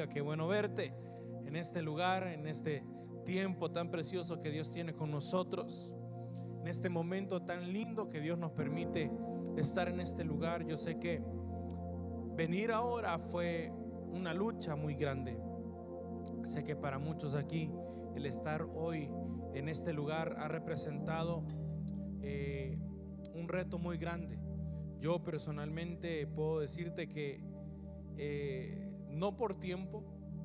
bendiga. Qué bueno verte en este lugar, en este tiempo tan precioso que Dios tiene con nosotros, en este momento tan lindo que Dios nos permite estar en este lugar. Yo sé que venir ahora fue una lucha muy grande. Sé que para muchos aquí el estar hoy en este lugar ha representado un reto muy grande. Yo personalmente puedo decirte que no por tiempo,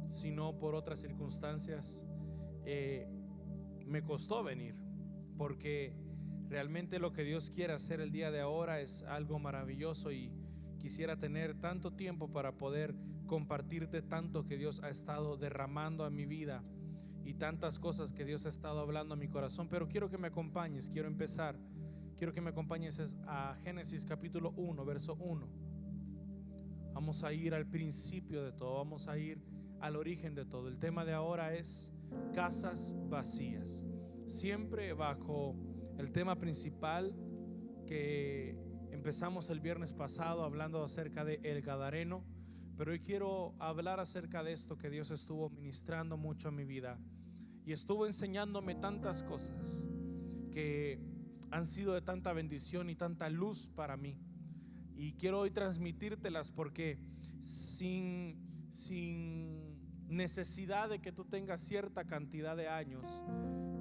sino por otras circunstancias, me costó venir, porque realmente lo que Dios quiere hacer el día de ahora es algo maravilloso, y quisiera tener tanto tiempo para poder compartirte tanto que Dios ha estado derramando a mi vida y tantas cosas que Dios ha estado hablando a mi corazón. Pero quiero que me acompañes, quiero que me acompañes a Génesis capítulo 1, verso 1. Vamos a ir al principio de todo, vamos a ir al origen de todo. El tema de ahora es casas vacías, siempre bajo el tema principal que empezamos el viernes pasado hablando acerca de el Gadareno. Pero hoy quiero hablar acerca de esto que Dios estuvo ministrando mucho a mi vida y estuvo enseñándome tantas cosas que han sido de tanta bendición y tanta luz para mí. Y quiero hoy transmitírtelas porque sin necesidad de que tú tengas cierta cantidad de años,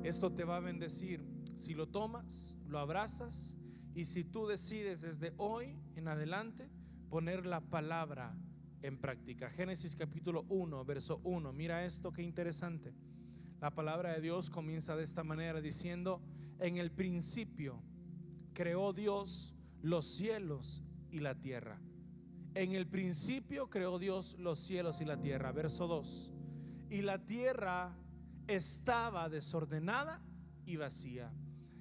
esto te va a bendecir si lo tomas, lo abrazas, y si tú decides desde hoy en adelante poner la palabra en práctica. Génesis capítulo 1, verso 1. Mira esto, qué interesante. La palabra de Dios comienza de esta manera diciendo: en el principio creó Dios los cielos y la tierra. En el principio creó Dios los cielos y la tierra. Verso 2. Y la tierra estaba desordenada y vacía,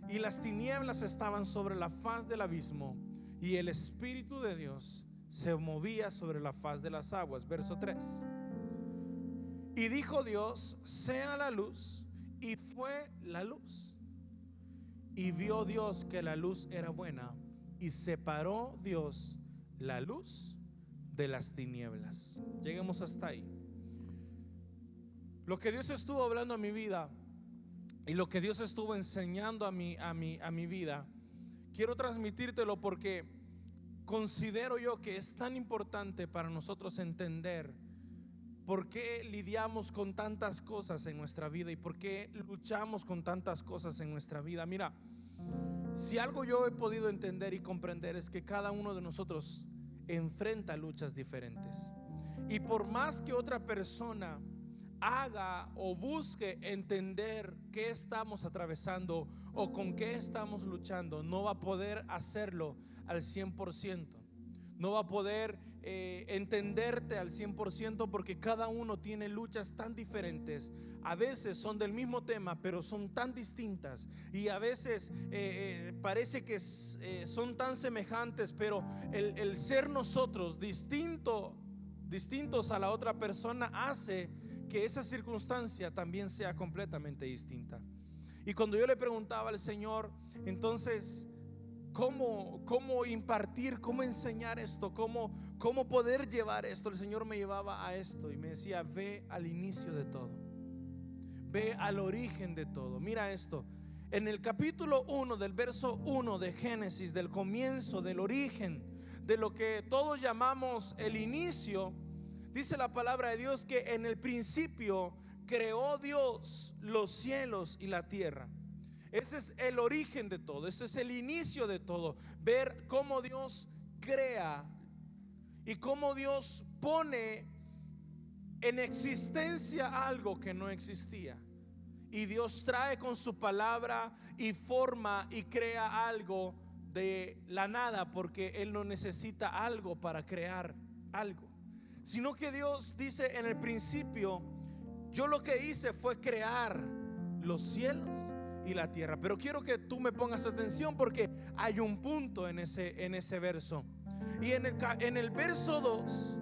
y las tinieblas estaban sobre la faz del abismo, y el Espíritu de Dios se movía sobre la faz de las aguas. Verso 3. Y dijo Dios: sea la luz, y fue la luz. Y vio Dios que la luz era buena, y separó Dios la luz de las tinieblas. Lleguemos hasta ahí. Lo que Dios estuvo hablando a mi vida y lo que Dios estuvo enseñando a mi vida, quiero transmitírtelo porque considero yo que es tan importante para nosotros entender por qué lidiamos con tantas cosas en nuestra vida y por qué luchamos con tantas cosas en nuestra vida. Mira, si algo yo he podido entender y comprender es que cada uno de nosotros enfrenta luchas diferentes, y por más que otra persona haga o busque entender qué estamos atravesando o con qué estamos luchando, no va a poder hacerlo al 100%. No va a poder entenderte al 100%, porque cada uno tiene luchas tan diferentes. A veces son del mismo tema, pero son tan distintas, y a veces parece que son tan semejantes, pero el ser nosotros distintos a la otra persona hace que esa circunstancia también sea completamente distinta. Y cuando yo le preguntaba al Señor, entonces, ¿cómo impartir, cómo enseñar esto, cómo poder llevar esto? El Señor me llevaba a esto y me decía: ve al inicio de todo, ve al origen de todo. Mira esto, en el capítulo 1 del verso 1 de Génesis, del comienzo, del origen, de lo que todos llamamos el inicio, dice la palabra de Dios que en el principio creó Dios los cielos y la tierra. Ese es el origen de todo, ese es el inicio de todo. Ver cómo Dios crea y cómo Dios pone en existencia algo que no existía. Y Dios trae con su palabra y forma y crea algo de la nada, porque Él no necesita algo para crear algo, sino que Dios dice: en el principio yo lo que hice fue crear los cielos y la tierra. Pero quiero que tú me pongas atención, porque hay un punto en ese verso. Y en el verso 2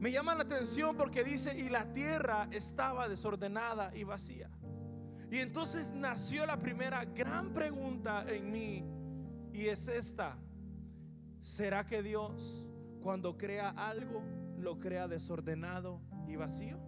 me llama la atención, porque dice: y la tierra estaba desordenada y vacía. Y entonces nació la primera gran pregunta en mí, y es esta: ¿será que Dios, cuando crea algo, lo crea desordenado y vacío?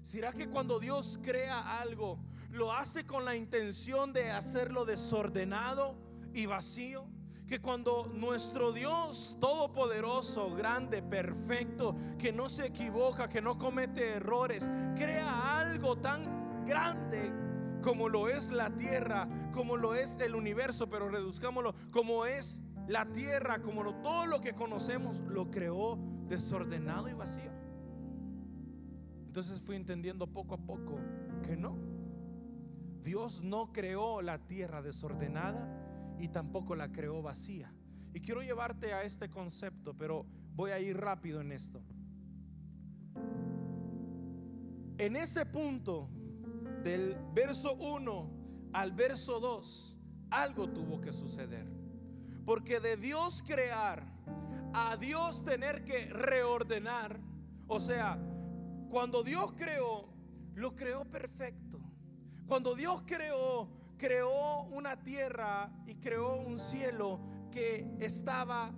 ¿Será que cuando Dios crea algo, lo hace con la intención de hacerlo desordenado y vacío? Que cuando nuestro Dios todopoderoso, grande, perfecto, que no se equivoca, que no comete errores, crea algo tan grande como lo es la tierra, como lo es el universo, pero reduzcámoslo, como es la tierra, como todo lo que conocemos, lo creó desordenado y vacío. Entonces fui entendiendo poco a poco que no, Dios no creó la tierra desordenada y tampoco la creó vacía. Y quiero llevarte a este concepto, pero voy a ir rápido en esto. En ese punto, del verso 1 al verso 2, algo tuvo que suceder. Porque de Dios crear a Dios tener que reordenar, o sea, cuando Dios creó, lo creó perfecto. Cuando Dios creó una tierra y creó un cielo que estaba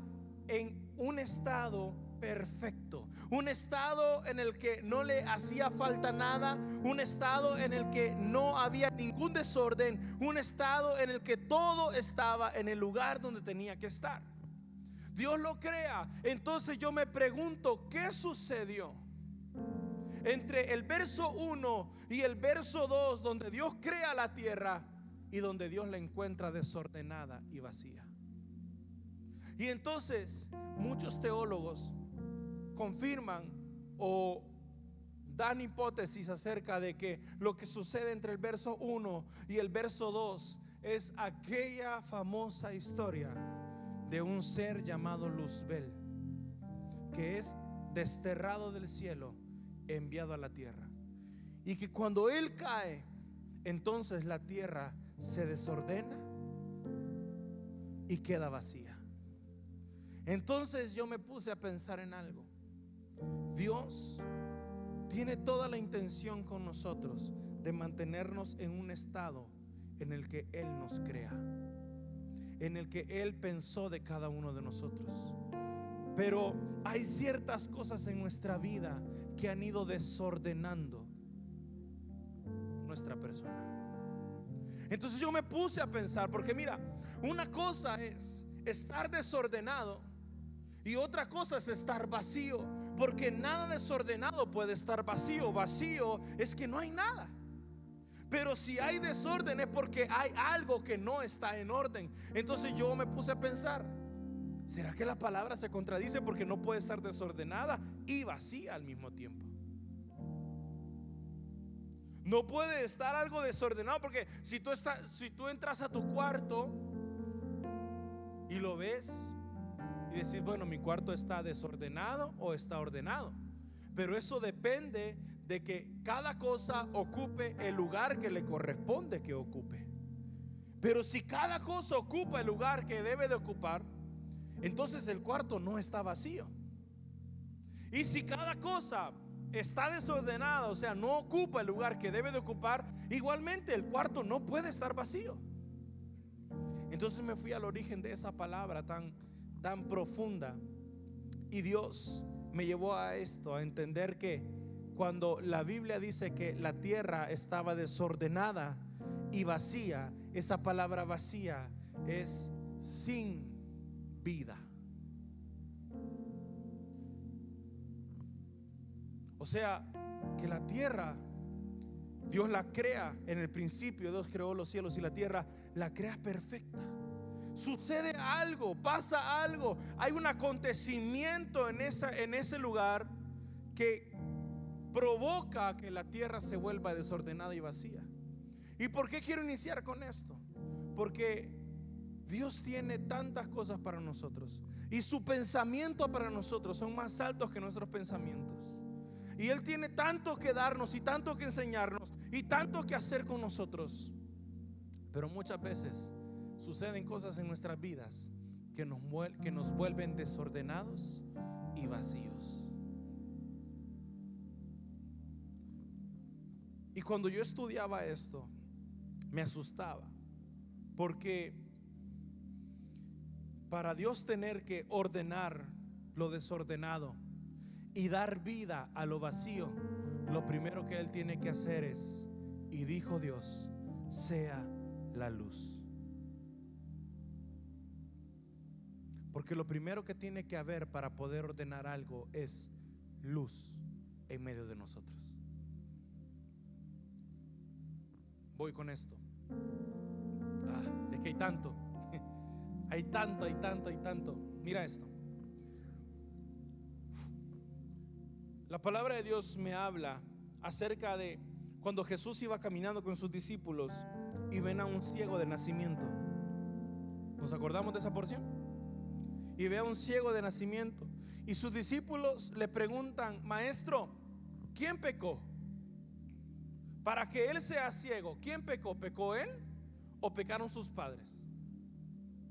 en un estado perfecto, un estado en el que no le hacía falta nada, un estado en el que no había ningún desorden, un estado en el que todo estaba en el lugar donde tenía que estar. Dios lo crea. Entonces yo me pregunto, ¿qué sucedió entre el verso 1 y el verso 2, donde Dios crea la tierra y donde Dios la encuentra desordenada y vacía? Y entonces muchos teólogos confirman o dan hipótesis acerca de que lo que sucede entre el verso 1 y el verso 2 es aquella famosa historia de un ser llamado Luzbel, que es desterrado del cielo, enviado a la tierra, y que cuando él cae, entonces la tierra se desordena y queda vacía. Entonces yo me puse a pensar en algo. Dios tiene toda la intención con nosotros de mantenernos en un estado en el que Él nos crea, en el que Él pensó de cada uno de nosotros. Pero hay ciertas cosas en nuestra vida que han ido desordenando nuestra persona. Entonces yo me puse a pensar, porque mira, una cosa es estar desordenado y otra cosa es estar vacío, porque nada desordenado puede estar vacío. Vacío es que no hay nada. Pero si hay desorden es porque hay algo que no está en orden. Entonces yo me puse a pensar, ¿será que la palabra se contradice? Porque no puede estar desordenada y vacía al mismo tiempo. No puede estar algo desordenado, porque si tú entras a tu cuarto y lo ves y decís, bueno, mi cuarto está desordenado o está ordenado, pero eso depende de que cada cosa ocupe el lugar que le corresponde que ocupe. Pero si cada cosa ocupa el lugar que debe de ocupar, entonces el cuarto no está vacío. Y si cada cosa está desordenada, o sea, no ocupa el lugar que debe de ocupar, igualmente el cuarto no puede estar vacío. Entonces me fui al origen de esa palabra tan profunda, y Dios me llevó a esto, a entender que cuando la Biblia dice que la tierra estaba desordenada y vacía, esa palabra vacía es sin vida. O sea, que la tierra, Dios la crea en el principio. Dios creó los cielos y la tierra, la crea perfecta. Sucede algo, pasa algo, hay un acontecimiento en ese lugar que provoca que la tierra se vuelva desordenada y vacía. ¿Y por qué quiero iniciar con esto? Porque Dios tiene tantas cosas para nosotros y su pensamiento para nosotros son más altos que nuestros pensamientos. Y Él tiene tanto que darnos y tanto que enseñarnos y tanto que hacer con nosotros. Pero muchas veces suceden cosas en nuestras vidas que nos vuelven desordenados y vacíos. Y cuando yo estudiaba esto, me asustaba, porque para Dios tener que ordenar lo desordenado y dar vida a lo vacío, lo primero que Él tiene que hacer es: y dijo Dios, sea la luz. Porque lo primero que tiene que haber para poder ordenar algo es luz en medio de nosotros. Voy con esto. Es que hay tanto. Hay tanto, hay tanto, hay tanto. Mira esto. La palabra de Dios me habla acerca de cuando Jesús iba caminando con sus discípulos y ven a un ciego de nacimiento. ¿Nos acordamos de esa porción? Y ve a un ciego de nacimiento y sus discípulos le preguntan: Maestro, ¿quién pecó para que él sea ciego? ¿Quién pecó? ¿Pecó él o pecaron sus padres?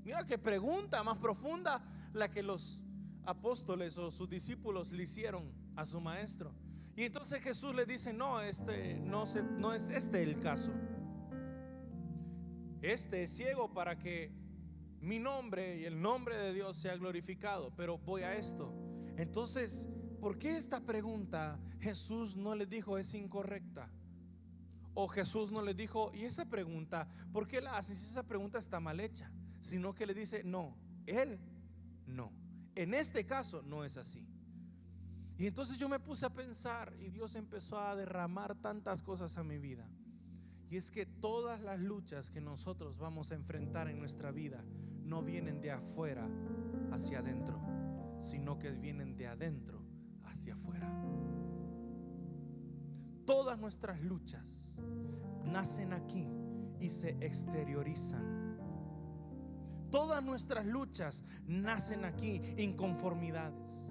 Mira qué pregunta más profunda la que los apóstoles o sus discípulos le hicieron a su maestro. Y entonces Jesús le dice: no es el caso. Este es ciego para que mi nombre y el nombre de Dios sea glorificado. Pero voy a esto. Entonces, ¿por qué esta pregunta Jesús no le dijo es incorrecta? O Jesús no le dijo: ¿y esa pregunta por qué la haces? Si esa pregunta está mal hecha. Sino que le dice: no, él no. En este caso no es así. Y entonces yo me puse a pensar y Dios empezó a derramar tantas cosas a mi vida. Y es que todas las luchas que nosotros vamos a enfrentar en nuestra vida no vienen de afuera hacia adentro, sino que vienen de adentro hacia afuera. Todas nuestras luchas nacen aquí y se exteriorizan. Todas nuestras luchas nacen aquí: inconformidades,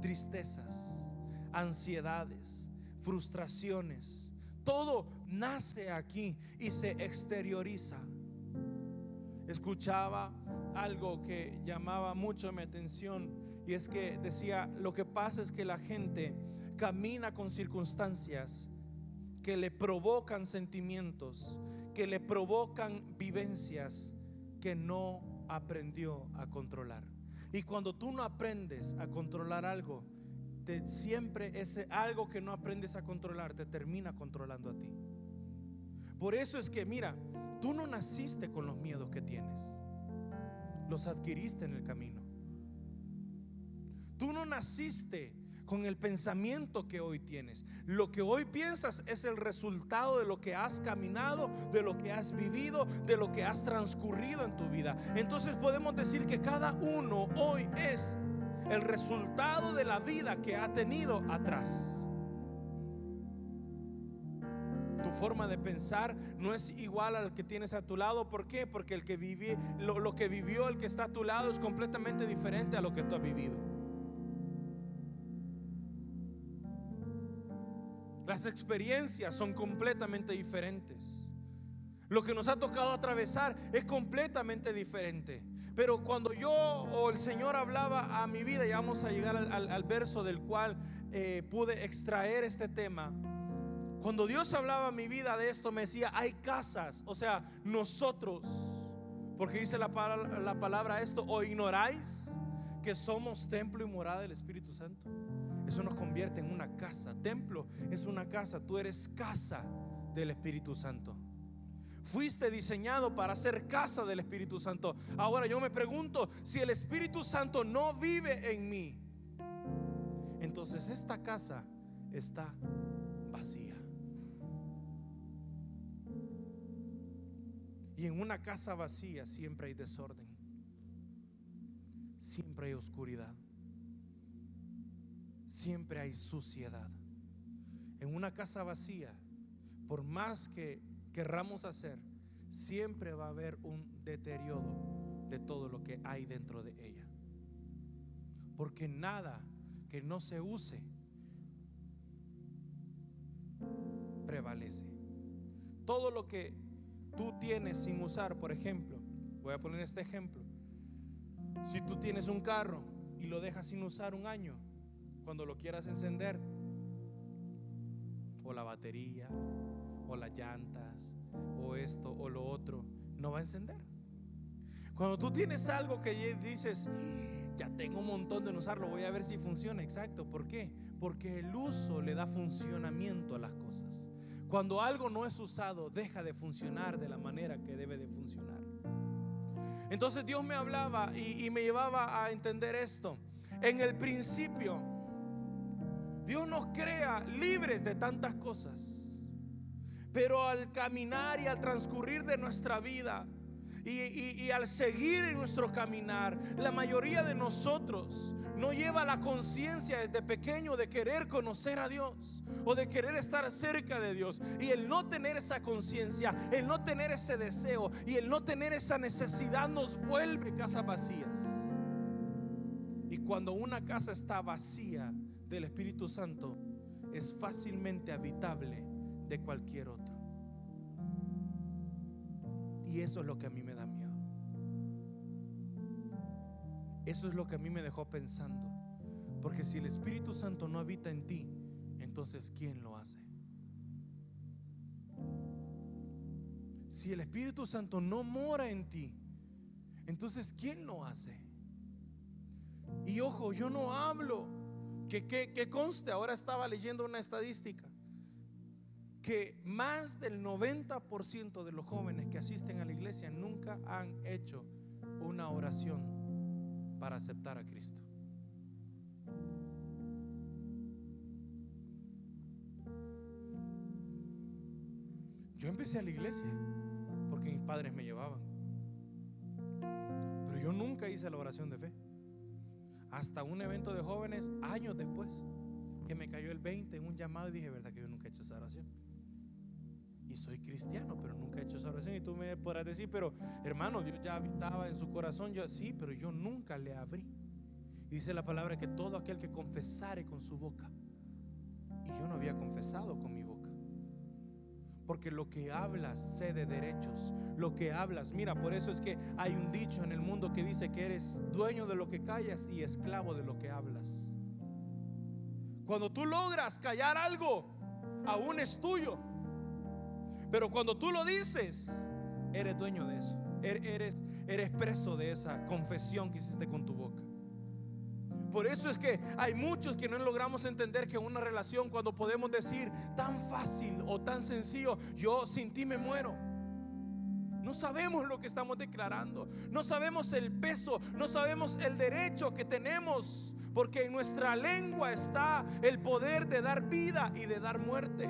tristezas, ansiedades, frustraciones. Todo nace aquí y se exterioriza. Escuchaba algo que llamaba mucho mi atención, y es que decía: lo que pasa es que la gente camina con circunstancias que le provocan sentimientos, que le provocan vivencias que no aprendió a controlar. Y cuando tú no aprendes a controlar algo, siempre ese algo que no aprendes a controlar te termina controlando a ti. Por eso es que mira, tú no naciste con los miedos que tienes, los adquiriste en el camino. Tú no naciste con el pensamiento que hoy tienes. Lo que hoy piensas es el resultado de lo que has caminado, de lo que has vivido, de lo que has transcurrido en tu vida. Entonces podemos decir que cada uno hoy es el resultado de la vida que ha tenido atrás. Tu forma de pensar no es igual al que tienes a tu lado. ¿Por qué? Porque el que vive, lo que vivió el que está a tu lado es completamente diferente a lo que tú has vivido. Las experiencias son completamente diferentes. Lo que nos ha tocado atravesar es completamente diferente. Pero cuando yo o el Señor hablaba a mi vida, y vamos a llegar al verso del cual pude extraer este tema. Cuando Dios hablaba a mi vida de esto, me decía: hay casas, o sea, nosotros, porque dice la palabra esto: o ignoráis que somos templo y morada del Espíritu Santo. Eso nos convierte en una casa. Templo es una casa. Tú eres casa del Espíritu Santo. Fuiste diseñado para ser casa del Espíritu Santo. Ahora yo me pregunto: si el Espíritu Santo no vive en mí, entonces esta casa está vacía. Y en una casa vacía siempre hay desorden, siempre hay oscuridad, siempre hay suciedad. En una casa vacía, por más que querramos hacer, siempre va a haber un deterioro de todo lo que hay dentro de ella. Porque nada que no se use prevalece. Todo lo que tú tienes sin usar, por ejemplo, voy a poner este ejemplo: si tú tienes un carro y lo dejas sin usar un año, cuando lo quieras encender, o la batería, o las llantas, o esto o lo otro, no va a encender. Cuando tú tienes algo que dices: ya tengo un montón de no usarlo, voy a ver si funciona. Exacto, ¿por qué? Porque el uso le da funcionamiento a las cosas. Cuando algo no es usado, deja de funcionar de la manera que debe de funcionar. Entonces Dios me hablaba y me llevaba a entender esto. En el principio, Dios nos crea libres de tantas cosas, pero al caminar y al transcurrir de nuestra vida y al seguir en nuestro caminar, la mayoría de nosotros no lleva la conciencia desde pequeño de querer conocer a Dios o de querer estar cerca de Dios. Y el no tener esa conciencia, el no tener ese deseo y el no tener esa necesidad nos vuelve casas vacías. Y cuando una casa está vacía del Espíritu Santo, es fácilmente habitable de cualquier otro. Y eso es lo que a mí me da miedo. Eso es lo que a mí me dejó pensando. Porque si el Espíritu Santo no habita en ti, entonces ¿quién lo hace? Si el Espíritu Santo no mora en ti, entonces ¿quién lo hace? Y ojo, yo no hablo que conste, ahora estaba leyendo una estadística que más del 90% de los jóvenes que asisten a la iglesia nunca han hecho una oración para aceptar a Cristo. Yo empecé a la iglesia porque mis padres me llevaban, pero yo nunca hice la oración de fe. Hasta un evento de jóvenes años después que me cayó el 20 en un llamado y dije, ¿verdad que yo nunca he hecho esa oración? Y soy cristiano, pero nunca he hecho esa oración. Y tú me podrás decir, pero hermano, Dios ya habitaba en su corazón. Yo sí, pero yo nunca le abrí. Y dice la palabra que todo aquel que confesare con su boca. Y yo no había confesado con mi boca. Porque lo que hablas cede derechos. Lo que hablas, mira, por eso es que hay un dicho en el mundo que dice que eres dueño de lo que callas y esclavo de lo que hablas. Cuando tú logras callar algo, aún es tuyo. Pero cuando tú lo dices, eres dueño de eso. Eres preso de esa confesión que hiciste con tu boca. Por eso es que hay muchos que no logramos entender que una relación, cuando podemos decir tan fácil o tan sencillo, yo sin ti me muero. No sabemos lo que estamos declarando. No sabemos el peso. No sabemos el derecho que tenemos. Porque en nuestra lengua está el poder de dar vida y de dar muerte.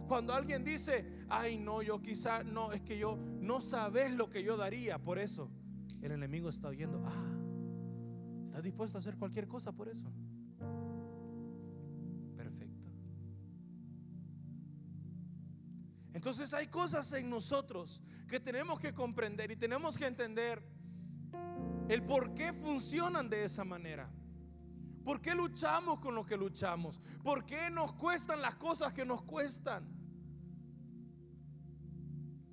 Cuando alguien dice, ay no, yo quizá no, es que yo no sabes lo que yo daría por eso, el enemigo está oyendo, ¿estás dispuesto a hacer cualquier cosa por eso? Perfecto. Entonces hay cosas en nosotros que tenemos que comprender y tenemos que entender el por qué funcionan de esa manera. ¿Por qué luchamos con lo que luchamos? ¿Por qué nos cuestan las cosas que nos cuestan?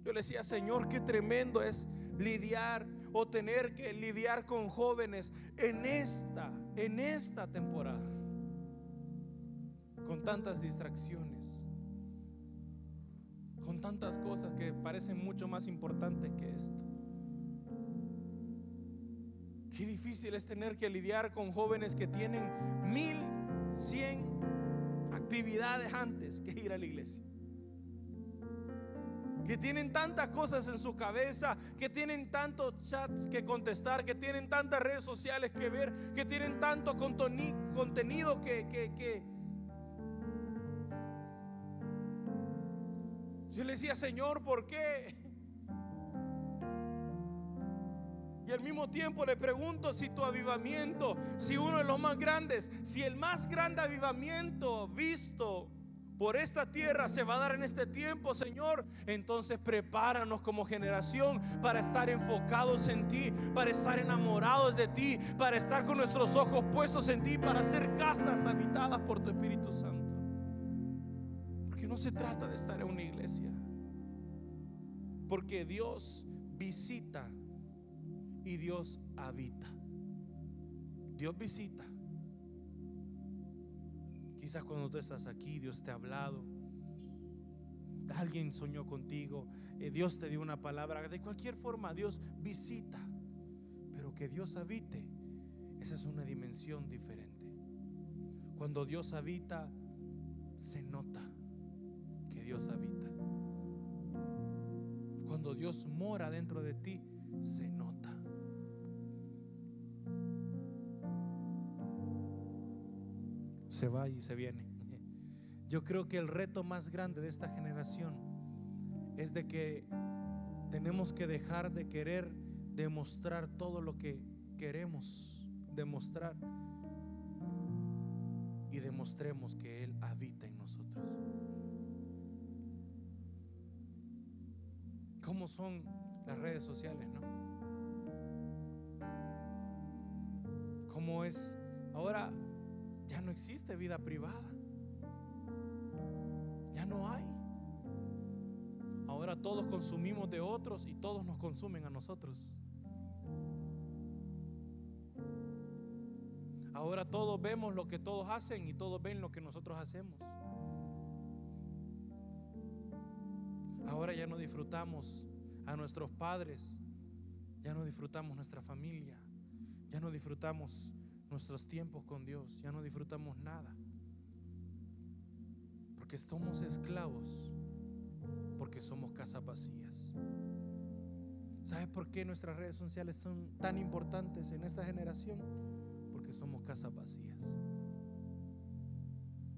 Yo le decía, Señor, qué tremendo es lidiar o tener que lidiar con jóvenes en esta temporada, con tantas distracciones, con tantas cosas que parecen mucho más importantes que esto. Qué difícil es tener que lidiar con jóvenes que tienen 1100 actividades antes que ir a la iglesia, que tienen tantas cosas en su cabeza, que tienen tantos chats que contestar, que tienen tantas redes sociales que ver, que tienen tanto contenido que yo le decía, Señor, ¿por qué? Y al mismo tiempo le pregunto si tu avivamiento, si uno de los más grandes, si el más grande avivamiento visto por esta tierra se va a dar en este tiempo, Señor, entonces prepáranos como generación para estar enfocados en ti, para estar enamorados de ti, para estar con nuestros ojos puestos en ti, para hacer casas habitadas por tu Espíritu Santo. Porque no se trata de estar en una iglesia, porque Dios visita y Dios habita. Dios visita. Quizás cuando tú estás aquí, Dios te ha hablado, alguien soñó contigo, Dios te dio una palabra. De cualquier forma, Dios visita. Pero que Dios habite esa es una dimensión diferente. Cuando Dios habita, se nota que Dios habita. Cuando Dios mora dentro de ti, se nota. Se va y se viene. Yo creo que el reto más grande de esta generación es de que tenemos que dejar de querer demostrar todo lo que queremos demostrar y demostremos que Él habita en nosotros. ¿Cómo son las redes sociales, no? ¿Cómo es? Ahora ya no existe vida privada. Ya no hay. Ahora todos consumimos de otros y todos nos consumen a nosotros. Ahora todos vemos lo que todos hacen y todos ven lo que nosotros hacemos. Ahora ya no disfrutamos a nuestros padres, ya no disfrutamos nuestra familia, ya no disfrutamos nuestros tiempos con Dios, ya no disfrutamos nada. Porque somos esclavos, porque somos casas vacías. ¿Sabes por qué nuestras redes sociales son tan importantes en esta generación? Porque somos casas vacías.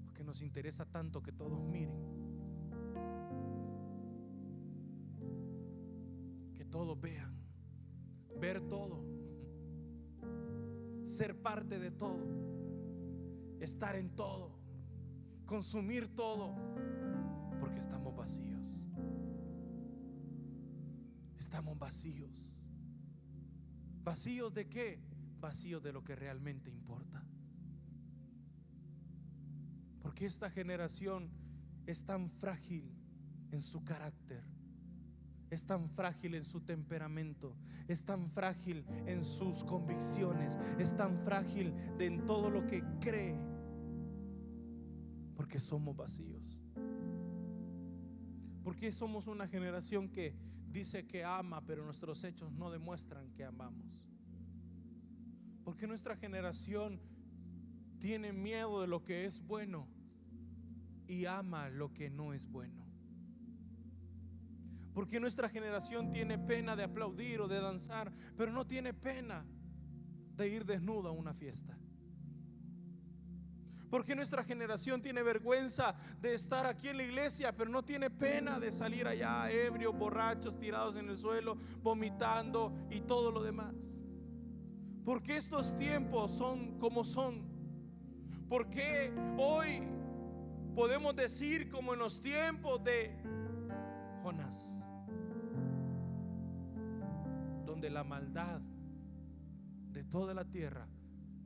Porque nos interesa tanto que todos miren, que todos vean, ver todo, ser parte de todo, estar en todo, consumir todo, porque estamos vacíos. Estamos vacíos. ¿Vacíos de qué? Vacíos de lo que realmente importa. Porque esta generación es tan frágil en su carácter, es tan frágil en su temperamento, es tan frágil en sus convicciones, es tan frágil en todo lo que cree, porque somos vacíos. Porque somos una generación que dice que ama, pero nuestros hechos no demuestran que amamos. Porque nuestra generación tiene miedo de lo que es bueno y ama lo que no es bueno. Porque nuestra generación tiene pena de aplaudir o de danzar, pero no tiene pena de ir desnudo a una fiesta. Porque nuestra generación tiene vergüenza de estar aquí en la iglesia, pero no tiene pena de salir allá ebrios, borrachos, tirados en el suelo, vomitando y todo lo demás. Porque estos tiempos son como son. Porque hoy podemos decir como en los tiempos de Jonás, donde la maldad de toda la tierra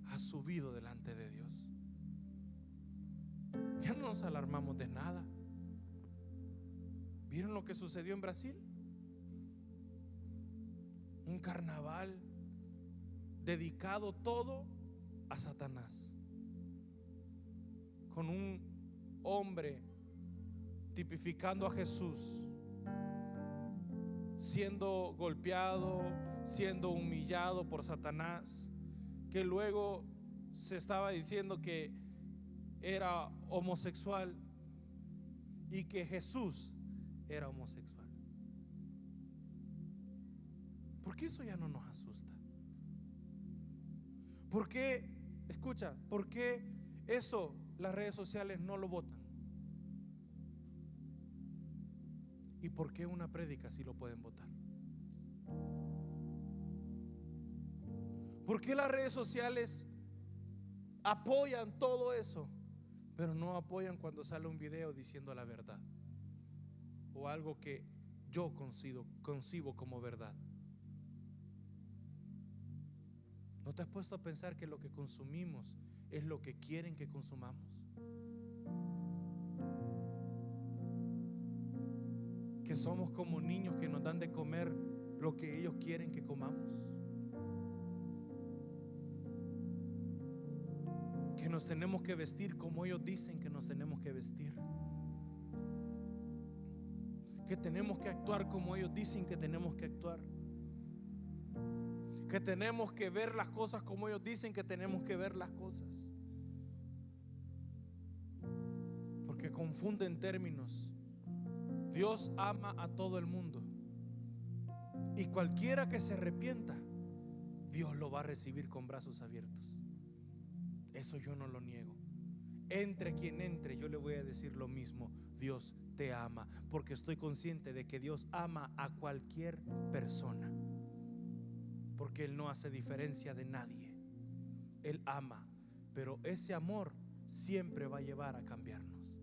ha subido delante de Dios. Ya no nos alarmamos de nada. ¿Vieron lo que sucedió en Brasil? Un carnaval dedicado todo a Satanás, con un hombre tipificando a Jesús, siendo golpeado, siendo humillado por Satanás, que luego se estaba diciendo que era homosexual y que Jesús era homosexual. ¿Por qué eso ya no nos asusta? ¿Por qué? Escucha, ¿por qué eso las redes sociales no lo votan? ¿Y por qué una prédica sí lo pueden votar? ¿Por qué las redes sociales apoyan todo eso, pero no apoyan cuando sale un video diciendo la verdad o algo que yo concibo como verdad? ¿No te has puesto a pensar que lo que consumimos es lo que quieren que consumamos? Que somos como niños que nos dan de comer lo que ellos quieren que comamos. Que nos tenemos que vestir como ellos dicen que nos tenemos que vestir. Que tenemos que actuar como ellos dicen que tenemos que actuar. que tenemos que ver las cosas como ellos dicen que tenemos que ver las cosas, porque confunden términos. Dios ama a todo el mundo, y cualquiera que se arrepienta, Dios lo va a recibir con brazos abiertos. Eso yo no lo niego. Entre quien entre, yo le voy a decir lo mismo: Dios te ama, porque estoy consciente de que Dios ama a cualquier persona, porque Él no hace diferencia de nadie. Él ama, pero ese amor siempre va a llevar a cambiarnos,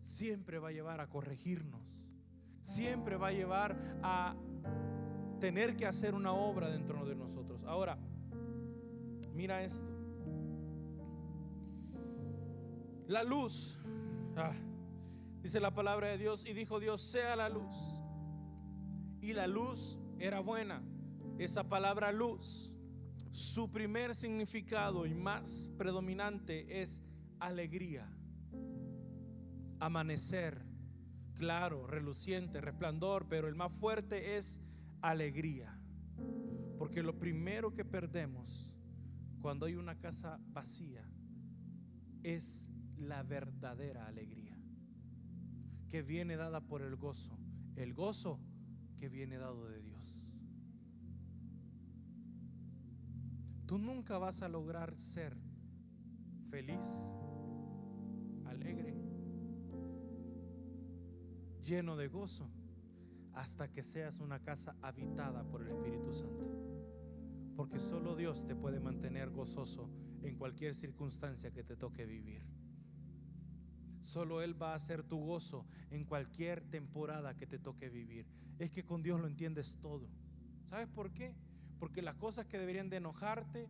siempre va a llevar a corregirnos, siempre va a llevar a tener que hacer una obra dentro de nosotros. Ahora, mira esto. La luz, dice la palabra de Dios: y dijo Dios, sea la luz. Y la luz era buena. Esa palabra luz, su primer significado y más predominante es alegría, amanecer, claro, reluciente, resplandor, pero el más fuerte es alegría. Porque lo primero que perdemos cuando hay una casa vacía es la verdadera alegría, que viene dada por el gozo que viene dado de Dios. Tú nunca vas a lograr ser feliz, alegre, lleno de gozo, hasta que seas una casa habitada por el Espíritu Santo, porque solo Dios te puede mantener gozoso en cualquier circunstancia que te toque vivir. Solo Él va a ser tu gozo en cualquier temporada que te toque vivir. Es que con Dios lo entiendes todo. ¿Sabes por qué? Porque las cosas que deberían de enojarte,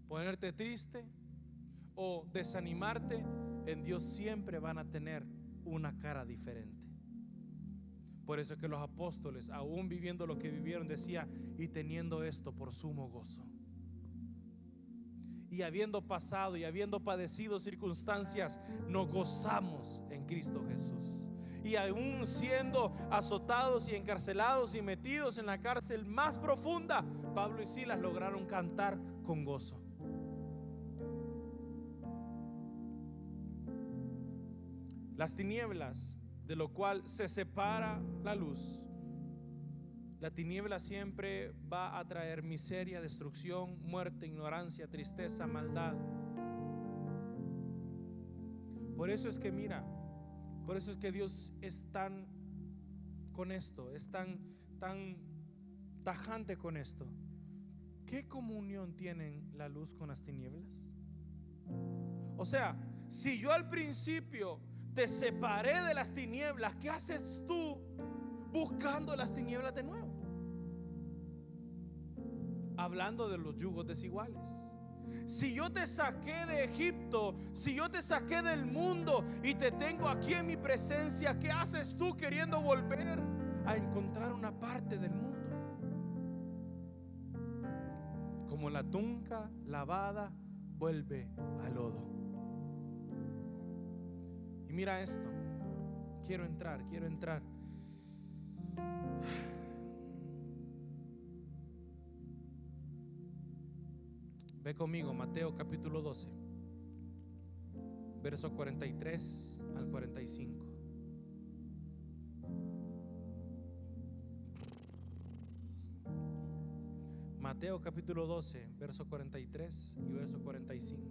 ponerte triste o desanimarte, en Dios siempre van a tener una cara diferente. Por eso es que los apóstoles, aún viviendo lo que vivieron, decía: y teniendo esto por sumo gozo. Y habiendo pasado y habiendo padecido circunstancias, nos gozamos en Cristo Jesús. Y aún siendo azotados y encarcelados y metidos en la cárcel más profunda, Pablo y Silas lograron cantar con gozo. Las tinieblas, de lo cual se separa la luz, la tiniebla siempre va a traer miseria, destrucción, muerte, ignorancia, tristeza, maldad. Por eso es que mira, por eso es que Dios es tan con esto, es tan tajante con esto. ¿Qué comunión tienen la luz con las tinieblas? O sea, si yo al principio te separé de las tinieblas, ¿qué haces tú buscando las tinieblas de nuevo? Hablando de los yugos desiguales. Si yo te saqué de Egipto, si yo te saqué del mundo y te tengo aquí en mi presencia, ¿qué haces tú queriendo volver a encontrar una parte del mundo? Como la tunca lavada vuelve al lodo. Y mira esto, quiero entrar. Ve conmigo, Mateo capítulo 12, versos 43 al 45. Mateo capítulo 12, verso 43 y verso 45.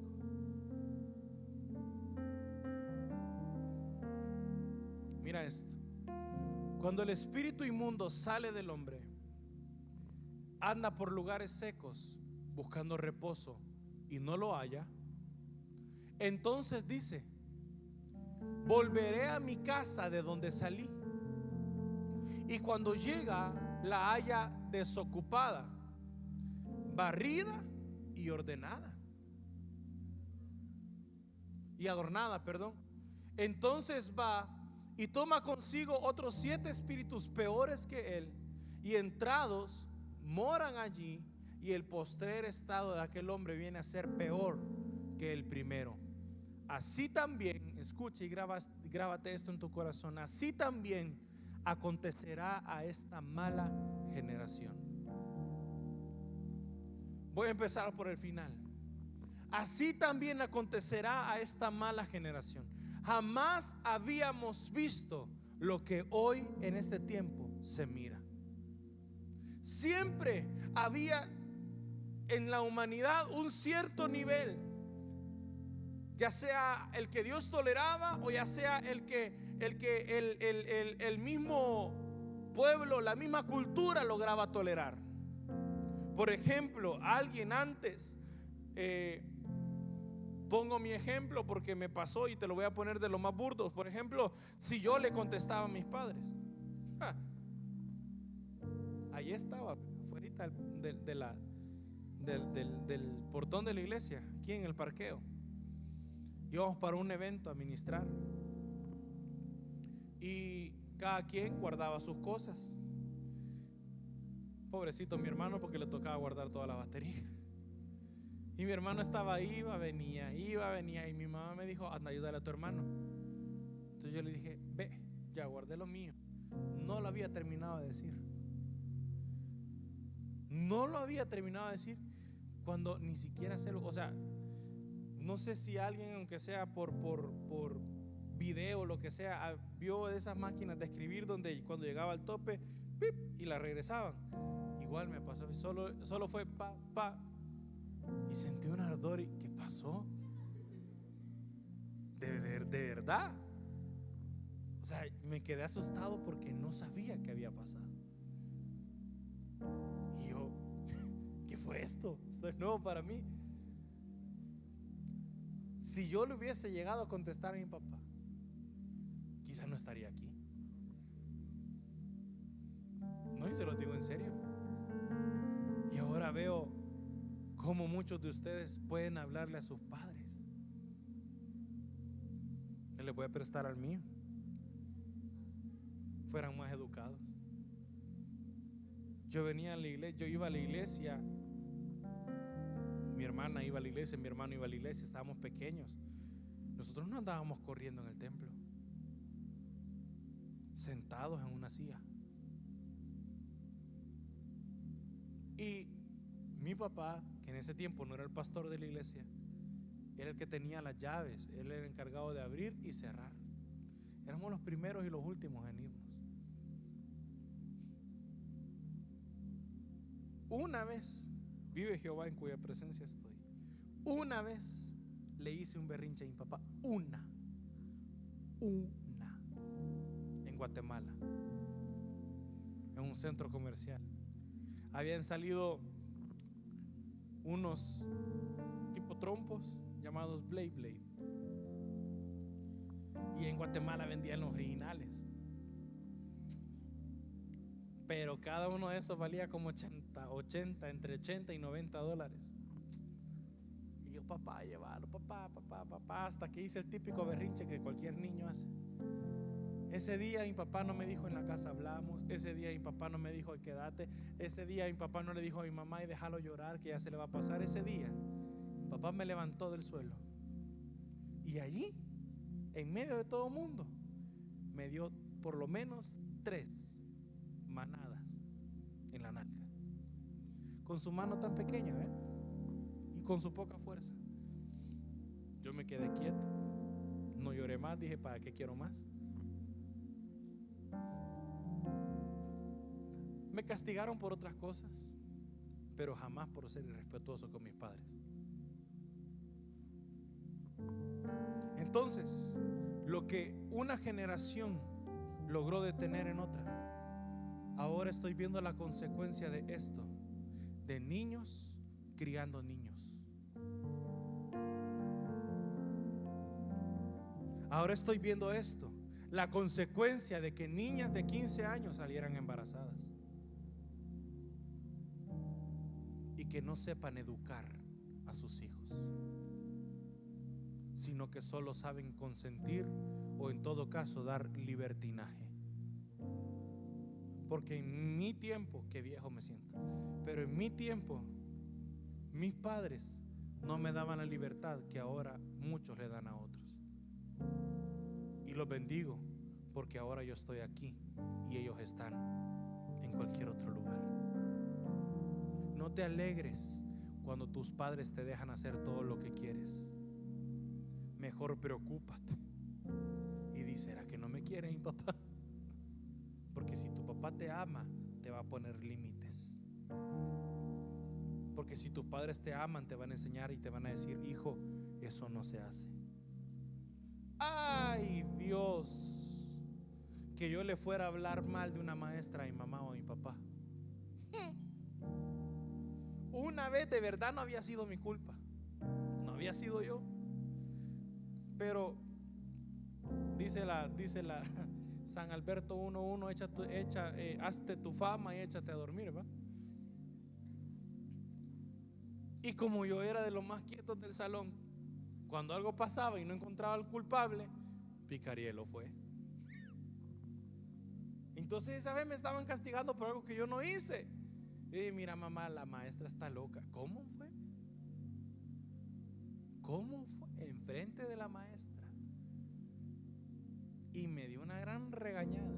Mira esto. Cuando el espíritu inmundo sale del hombre, anda por lugares secos buscando reposo y no lo halla. Entonces dice: volveré a mi casa de donde salí. Y cuando llega, la halla desocupada, barrida y ordenada y adornada, perdón. Entonces va y toma consigo otros 7 espíritus peores que él, y entrados moran allí, y el postrer estado de aquel hombre viene a ser peor que el primero. Así también, escucha y grábate esto en tu corazón, así también acontecerá a esta mala generación. Voy a empezar por el final. Así también acontecerá a esta mala generación. Jamás habíamos visto lo que hoy en este tiempo se mira. Siempre había en la humanidad un cierto nivel, ya sea el que Dios toleraba o ya sea el mismo pueblo, la misma cultura lograba tolerar. Por ejemplo, alguien antes, pongo mi ejemplo porque me pasó y te lo voy a poner de lo más burdo. Por ejemplo, si yo le contestaba a mis padres, ahí estaba, afuera del portón de la iglesia, aquí en el parqueo. Íbamos para un evento a ministrar y cada quien guardaba sus cosas. Pobrecito mi hermano, porque le tocaba guardar toda la batería. Y mi hermano estaba, iba, venía. Y mi mamá me dijo: anda, ayúdale a tu hermano. Entonces yo le dije: ve, ya guardé lo mío. No lo había terminado de decir. No lo había terminado de decir cuando ni siquiera se lo, o sea, no sé si alguien, aunque sea por video o lo que sea, vio de esas máquinas de escribir donde cuando llegaba al tope, ¡pip!, y la regresaban. Igual me pasó, solo fue pa, y sentí un ardor. ¿Y qué pasó? De verdad. O sea, me quedé asustado porque no sabía qué había pasado. Y yo, ¿qué fue esto? Esto es nuevo para mí. Si yo le hubiese llegado a contestar a mi papá, quizás no estaría aquí. No, y se lo digo en serio. Y ahora veo cómo muchos de ustedes pueden hablarle a sus padres. Él le puede prestar al mío. Fueran más educados. Yo venía a la iglesia, yo iba a la iglesia. Mi hermana iba a la iglesia, mi hermano iba a la iglesia, estábamos pequeños. Nosotros no andábamos corriendo en el templo, sentados en una silla. Y mi papá, que en ese tiempo no era el pastor de la iglesia, era el que tenía las llaves. Él era el encargado de abrir y cerrar. Éramos los primeros y los últimos en irnos. Una vez, vive Jehová en cuya presencia estoy, una vez le hice un berrinche a mi papá. Una en Guatemala, en un centro comercial. Habían salido unos tipo trompos llamados Blade. Y en Guatemala vendían los originales, pero cada uno de esos valía como 80, entre 80 y 90 dólares. Y yo: papá, llévalo, papá, hasta que hice el típico berrinche que cualquier niño hace. Ese día mi papá no me dijo: en la casa hablamos. Ese día mi papá no me dijo: quédate. Ese día mi papá no le dijo a mi mamá: y déjalo llorar, que ya se le va a pasar. Ese día mi papá me levantó del suelo y allí, en medio de todo el mundo, me dio por lo menos 3 manadas en la nalga, con su mano tan pequeña, ¿eh? Y con su poca fuerza. Yo me quedé quieto, no lloré más. Dije: ¿para qué quiero más? Me castigaron por otras cosas, pero jamás por ser irrespetuoso con mis padres. Entonces, lo que una generación logró detener en otra, ahora estoy viendo la consecuencia de esto, de niños criando niños. Ahora estoy viendo esto, la consecuencia de que niñas de 15 años salieran embarazadas y que no sepan educar a sus hijos, sino que solo saben consentir, o en todo caso dar libertinaje. Porque en mi tiempo, qué viejo me siento, pero en mi tiempo mis padres no me daban la libertad que ahora muchos le dan a otros. Y los bendigo porque ahora yo estoy aquí y ellos están en cualquier otro lugar. No te alegres cuando tus padres te dejan hacer todo lo que quieres. Mejor preocúpate y di: ¿será que no me quiere mi papá? Porque si tu papá te ama, te va a poner límites. Porque si tus padres te aman, te van a enseñar y te van a decir: hijo, eso no se hace. Ay, Dios, que yo le fuera a hablar mal de una maestra a mi mamá o a mi papá. Una vez de verdad no había sido mi culpa, no había sido yo. Pero dice la San Alberto 1:1, hazte tu fama y échate a dormir, ¿va? Y como yo era de los más quietos del salón, cuando algo pasaba y no encontraba al culpable, Picarielo fue. Entonces esa vez me estaban castigando por algo que yo no hice. Y dije: mira mamá, la maestra está loca. ¿Cómo fue? ¿Cómo fue? Enfrente de la maestra. Y me dio una gran regañada.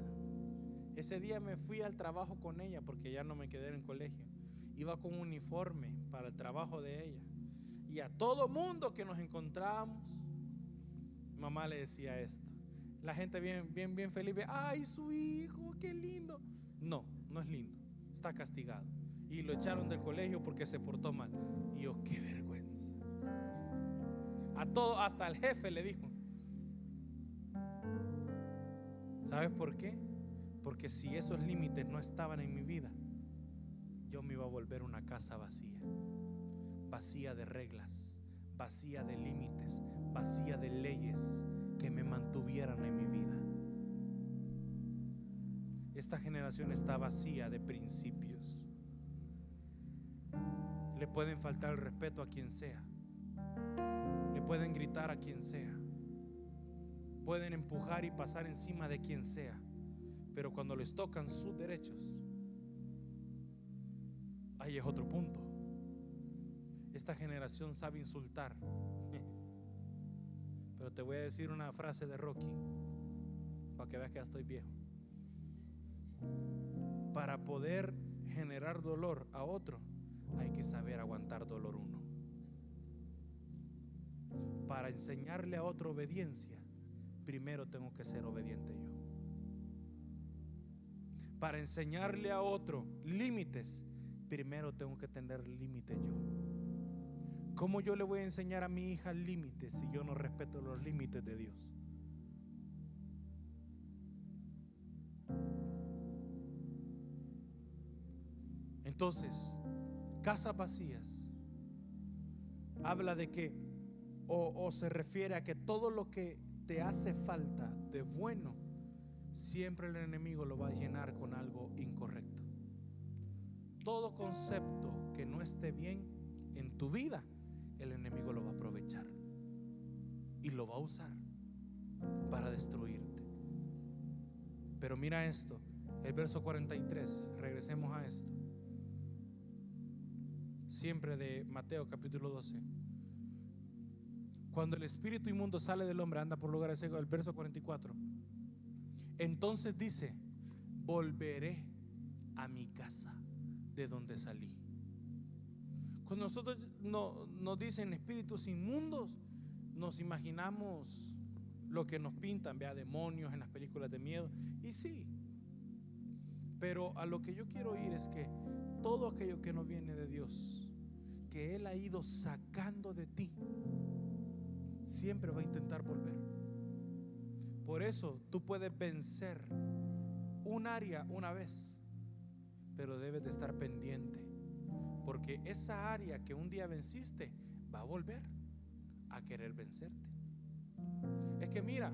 Ese día me fui al trabajo con ella, porque ya no me quedé en el colegio. Iba con uniforme para el trabajo de ella. Y a todo mundo que nos encontrábamos, mamá le decía esto. La gente bien feliz: ay, su hijo, qué lindo. No, no es lindo, está castigado. Y lo echaron del colegio porque se portó mal. Y yo: qué vergüenza. A todo, hasta el jefe le dijo. ¿Sabes por qué? Porque si esos límites no estaban en mi vida, yo me iba a volver una casa vacía. Vacía de reglas, vacía de límites, vacía de leyes que me mantuvieran en mi vida. Esta generación está vacía de principios. Le pueden faltar el respeto a quien sea, le pueden gritar a quien sea, pueden empujar y pasar encima de quien sea, pero cuando les tocan sus derechos, ahí es otro punto. Esta generación sabe insultar. Pero te voy a decir una frase de Rocky, para que veas que ya estoy viejo. Para poder generar dolor a otro, hay que saber aguantar dolor uno. Para enseñarle a otro obediencia, primero tengo que ser obediente yo. Para enseñarle a otro límites, primero tengo que tener límites yo. ¿Cómo yo le voy a enseñar a mi hija límites si yo no respeto los límites de Dios? Entonces, casas vacías habla de que o se refiere a que todo lo que te hace falta de bueno, siempre el enemigo lo va a llenar con algo incorrecto. Todo concepto que no esté bien en tu vida, el enemigo lo va a aprovechar y lo va a usar para destruirte. Pero mira esto, el verso 43, regresemos a esto, siempre de Mateo capítulo 12. Cuando el espíritu inmundo sale del hombre, anda por lugares secos. El verso 44, entonces dice: volveré a mi casa de donde salí. Cuando nosotros nos dicen espíritus inmundos, nos imaginamos lo que nos pintan, vea, demonios en las películas de miedo. Y sí, pero a lo que yo quiero ir es que todo aquello que no viene de Dios, que Él ha ido sacando de ti, siempre va a intentar volver. Por eso tú puedes vencer un área una vez, pero debes de estar pendiente, porque esa área que un día venciste va a volver a querer vencerte. Es que mira,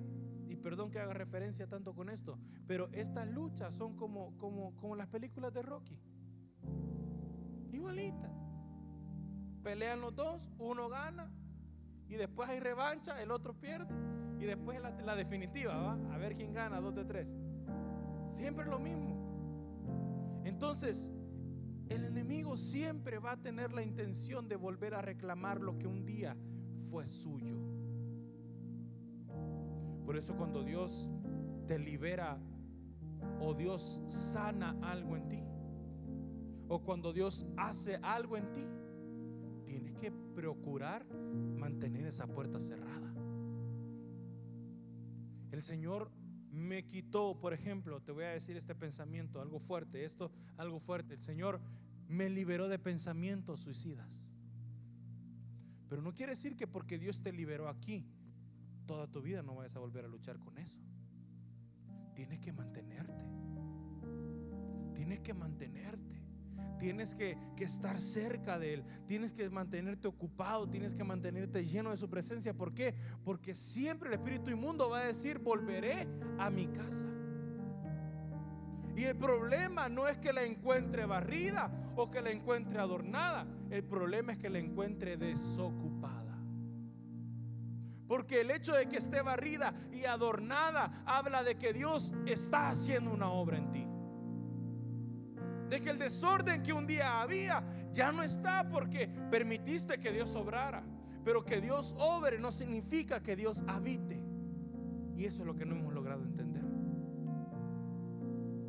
y perdón que haga referencia tanto con esto, pero estas luchas son como las películas de Rocky, igualita. Pelean los dos, uno gana y después hay revancha, el otro pierde y después la definitiva, ¿va? A ver quién gana, 2 de 3. Siempre lo mismo. Entonces el enemigo siempre va a tener la intención de volver a reclamar lo que un día fue suyo. Por eso cuando Dios te libera o Dios sana algo en ti, o cuando Dios hace algo en ti, tienes que procurar mantener esa puerta cerrada. El Señor me quitó, por ejemplo, te voy a decir este pensamiento, algo fuerte, algo fuerte. El Señor me liberó de pensamientos suicidas. Pero no quiere decir que porque Dios te liberó aquí, toda tu vida no vayas a volver a luchar con eso. Tienes que mantenerte. Tienes que mantenerte. Tienes que estar cerca de Él. Tienes que mantenerte ocupado. Tienes que mantenerte lleno de su presencia. ¿Por qué? Porque siempre el espíritu inmundo va a decir: volveré a mi casa. Y el problema no es que la encuentre barrida o que la encuentre adornada. El problema es que la encuentre desocupada. Porque el hecho de que esté barrida y adornada habla de que Dios está haciendo una obra en ti. De que el desorden que un día había ya no está porque permitiste que Dios obrara. Pero que Dios obre no significa que Dios habite. Y eso es lo que no hemos logrado entender.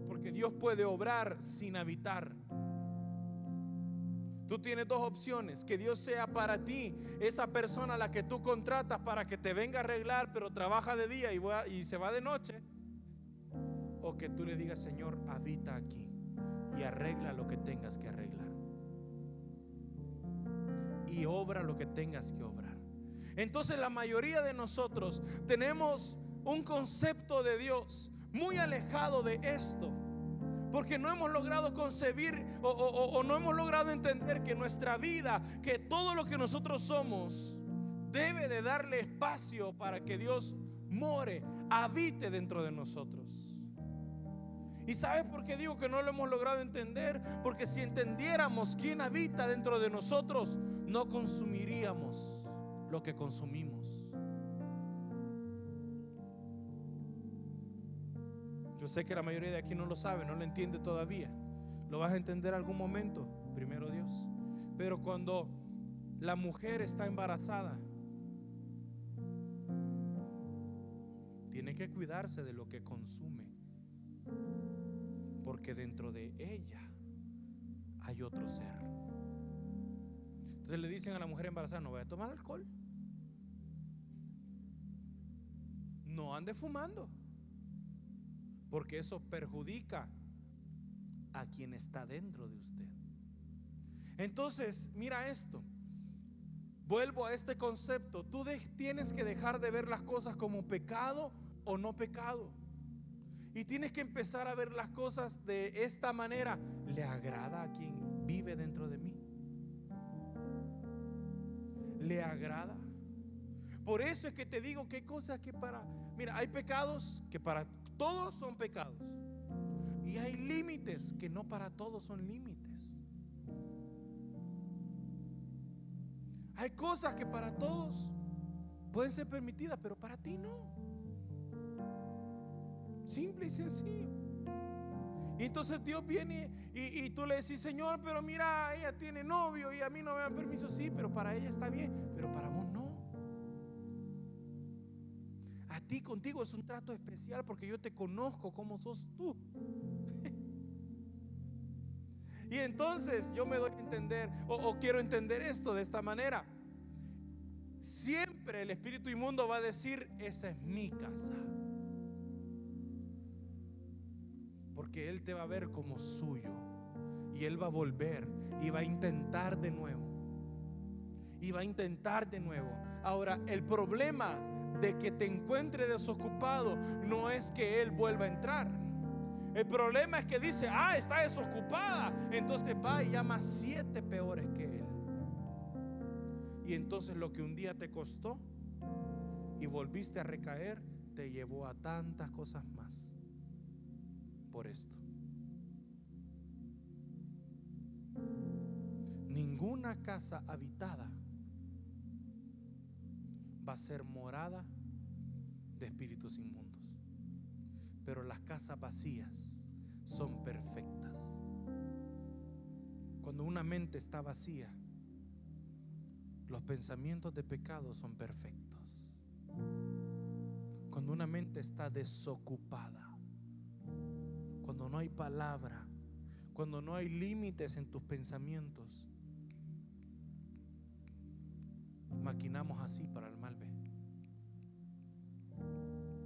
Porque Dios puede obrar sin habitar. Tú tienes dos opciones: que Dios sea para ti esa persona a la que tú contratas para que te venga a arreglar, pero trabaja de día y se va de noche. O que tú le digas: Señor, habita aquí y arregla lo que tengas que arreglar y obra lo que tengas que obrar. Entonces la mayoría de nosotros tenemos un concepto de Dios muy alejado de esto, porque no hemos logrado concebir o no hemos logrado entender que nuestra vida, que todo lo que nosotros somos, debe de darle espacio para que Dios more, habite dentro de nosotros. ¿Y sabes por qué digo que no lo hemos logrado entender? Porque si entendiéramos quién habita dentro de nosotros, no consumiríamos lo que consumimos. Yo sé que la mayoría de aquí no lo sabe, no lo entiende todavía. Lo vas a entender algún momento, primero Dios. Pero cuando la mujer está embarazada, tiene que cuidarse de lo que consume, porque dentro de ella hay otro ser. Entonces le dicen a la mujer embarazada: no vaya a tomar alcohol, no ande fumando, porque eso perjudica a quien está dentro de usted. Entonces, mira esto. Vuelvo a este concepto. Tú tienes que dejar de ver las cosas como pecado o no pecado. Y tienes que empezar a ver las cosas de esta manera: ¿le agrada a quien vive dentro de mí? ¿Le agrada? Por eso es que te digo que hay cosas que mira, hay pecados que para todos son pecados. Y hay límites que no para todos son límites. Hay cosas que para todos pueden ser permitidas, pero para ti no. Simple y sencillo. Y entonces Dios viene y tú le decís: Señor, pero mira, ella tiene novio y a mí no me dan permiso. Sí, pero para ella está bien, pero para vos no. A ti, contigo es un trato especial porque yo te conozco como sos tú. Y entonces yo me doy a entender o quiero entender esto de esta manera. Siempre el espíritu inmundo va a decir: esa es mi casa, porque él te va a ver como suyo y él va a volver y va a intentar de nuevo y va a intentar de nuevo. Ahora, el problema de que te encuentre desocupado no es que él vuelva a entrar. El problema es que dice: ah, está desocupada, entonces va y llama 7 peores que él. Y entonces lo que un día te costó y volviste a recaer, te llevó a tantas cosas más. Por esto, ninguna casa habitada va a ser morada de espíritus inmundos, pero las casas vacías son perfectas. Cuando una mente está vacía, los pensamientos de pecado son perfectos. Cuando una mente está desocupada, cuando no hay palabra, cuando no hay límites en tus pensamientos, maquinamos así para el mal, ¿ve?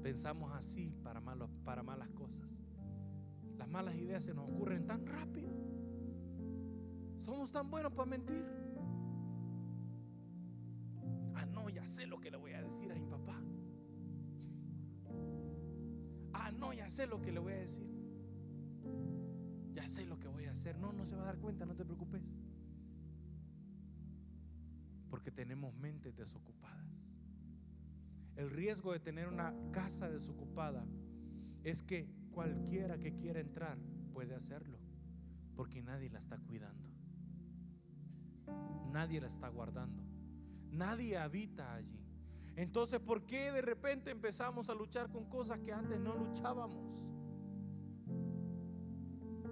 Pensamos así para malas cosas. Las malas ideas se nos ocurren tan rápido. Somos tan buenos para mentir. Ah, no, ya sé lo que le voy a decir a mi papá. Ah, no, ya sé lo que le voy a decir. Ya sé lo que voy a hacer. No, no se va a dar cuenta, no te preocupes. Porque tenemos mentes desocupadas. El riesgo de tener una casa desocupada es que cualquiera que quiera entrar puede hacerlo, porque nadie la está cuidando, nadie la está guardando, nadie habita allí. Entonces, ¿por qué de repente empezamos a luchar con cosas que antes no luchábamos?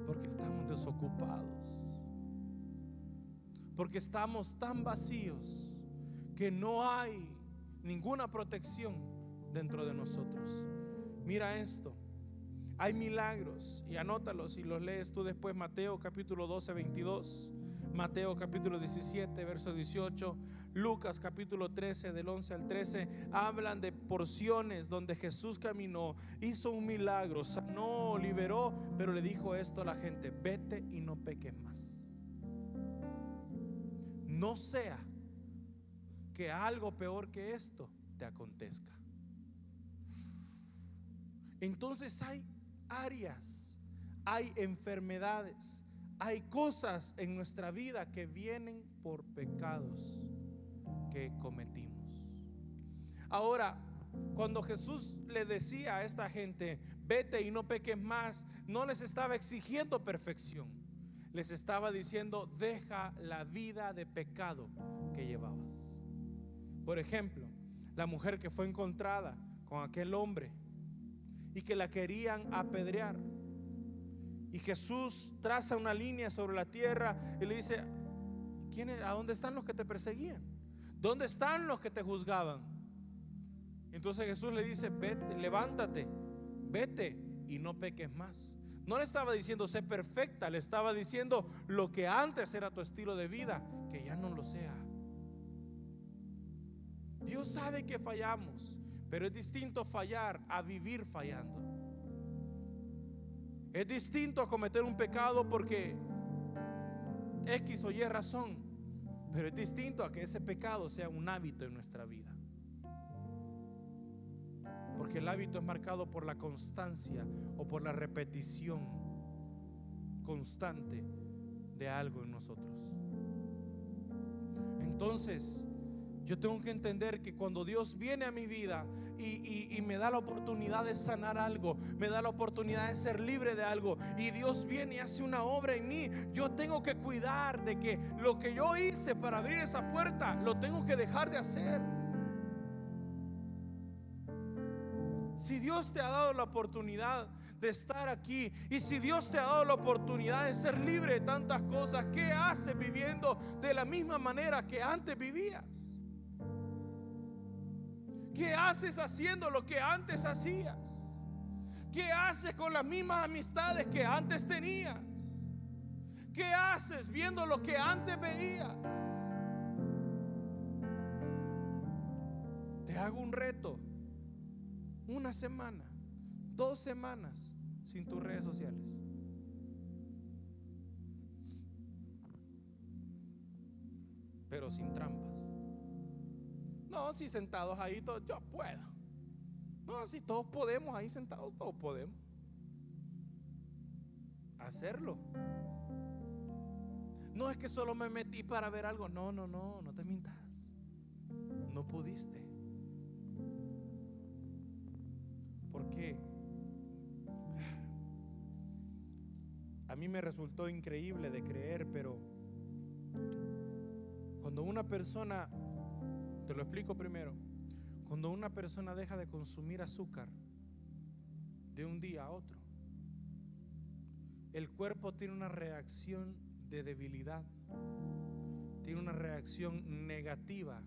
Porque estamos desocupados, porque estamos tan vacíos que no hay ninguna protección dentro de nosotros. Mira esto, hay milagros, y anótalos y los lees tú después. Mateo capítulo 12, 22, Mateo capítulo 17, verso 18, Lucas capítulo 13, del 11 al 13, hablan de porciones donde Jesús caminó, hizo un milagro, sanó, liberó, pero le dijo esto a la gente: vete y no peques más. No sea que algo peor que esto te acontezca. Entonces hay áreas, hay enfermedades, hay cosas en nuestra vida que vienen por pecados que cometimos. Ahora, cuando Jesús le decía a esta gente: vete y no peques más, no les estaba exigiendo perfección, les estaba diciendo: deja la vida de pecado que llevabas. Por ejemplo, la mujer que fue encontrada con aquel hombre y que la querían apedrear, y Jesús traza una línea sobre la tierra y le dice: ¿a dónde están los que te perseguían? ¿Dónde están los que te juzgaban? Entonces Jesús le dice: vete, levántate, vete y no peques más. No le estaba diciendo sé perfecta, le estaba diciendo lo que antes era tu estilo de vida, que ya no lo sea. Dios sabe que fallamos, pero es distinto fallar a vivir fallando. Es distinto a cometer un pecado porque X o Y razón, pero es distinto a que ese pecado sea un hábito en nuestra vida. Porque el hábito es marcado por la constancia o por la repetición constante de algo en nosotros. Entonces, yo tengo que entender que cuando Dios viene a mi vida y me da la oportunidad de sanar algo, me da la oportunidad de ser libre de algo, y Dios viene y hace una obra en mí, yo tengo que cuidar de que lo que yo hice para abrir esa puerta lo tengo que dejar de hacer. Si Dios te ha dado la oportunidad de estar aquí, y si Dios te ha dado la oportunidad de ser libre de tantas cosas, ¿qué haces viviendo de la misma manera que antes vivías? ¿Qué haces haciendo lo que antes hacías? ¿Qué haces con las mismas amistades que antes tenías? ¿Qué haces viendo lo que antes veías? Te hago un reto: una semana, 2 semanas sin tus redes sociales. Pero sin trampas. No, si sentados ahí todos, yo puedo. No, si todos podemos ahí sentados, todos podemos hacerlo. No es que solo me metí para ver algo. No te mintas. No pudiste. Porque a mí me resultó increíble de creer, pero cuando una persona, te lo explico primero, cuando una persona deja de consumir azúcar de un día a otro, el cuerpo tiene una reacción de debilidad, tiene una reacción negativa,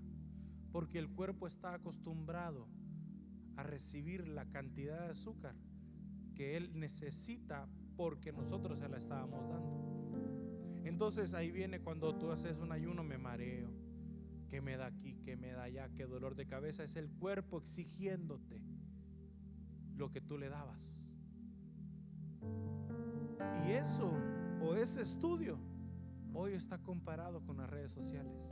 porque el cuerpo está acostumbrado a recibir la cantidad de azúcar que él necesita porque nosotros se la estábamos dando. Entonces ahí viene cuando tú haces un ayuno: me mareo, que me da aquí, que me da ya, qué dolor de cabeza. Es el cuerpo exigiéndote lo que tú le dabas. Y eso, o ese estudio, hoy está comparado con las redes sociales.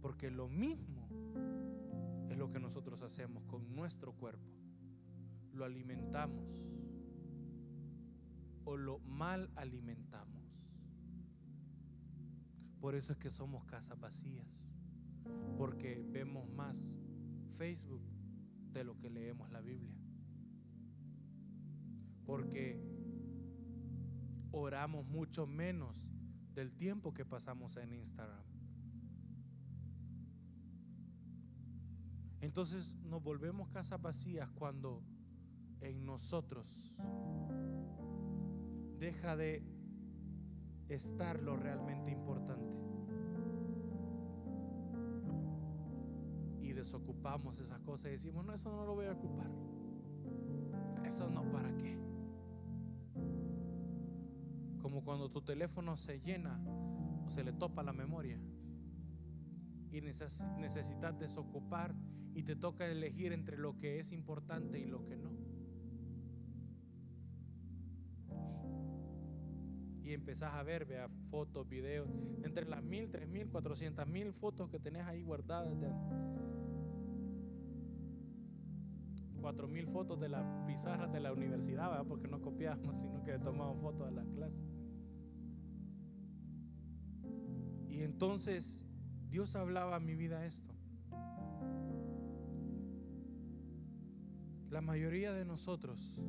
Porque lo mismo es lo que nosotros hacemos con nuestro cuerpo. Lo alimentamos o lo mal alimentamos. Por eso es que somos casas vacías, porque vemos más Facebook de lo que leemos la Biblia, porque oramos mucho menos del tiempo que pasamos en Instagram. Entonces nos volvemos casas vacías cuando en nosotros deja de estar lo realmente importante y desocupamos esas cosas y decimos: no, eso no lo voy a ocupar, eso no, ¿para qué? Como cuando tu teléfono se llena o se le topa la memoria y necesitas desocupar y te toca elegir entre lo que es importante y lo que no. Y empezás a ver, vea, fotos, videos, entre las 1000, 3000, 400,000 fotos que tenés ahí guardadas, 4000 fotos de las pizarras de la universidad, ¿verdad? Porque no copiábamos, sino que tomábamos fotos de la clase. Y entonces Dios hablaba a mi vida esto: la mayoría de nosotros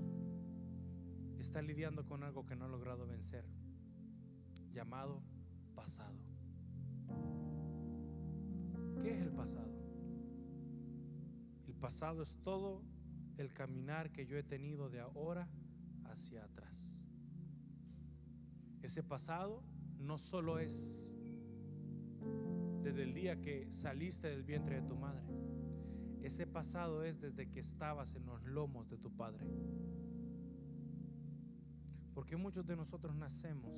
está lidiando con algo que no ha logrado vencer, llamado pasado. ¿Qué es el pasado? El pasado es todo el caminar que yo he tenido de ahora hacia atrás. Ese pasado no solo es desde el día que saliste del vientre de tu madre. Ese pasado es desde que estabas en los lomos de tu padre. Porque muchos de nosotros nacemos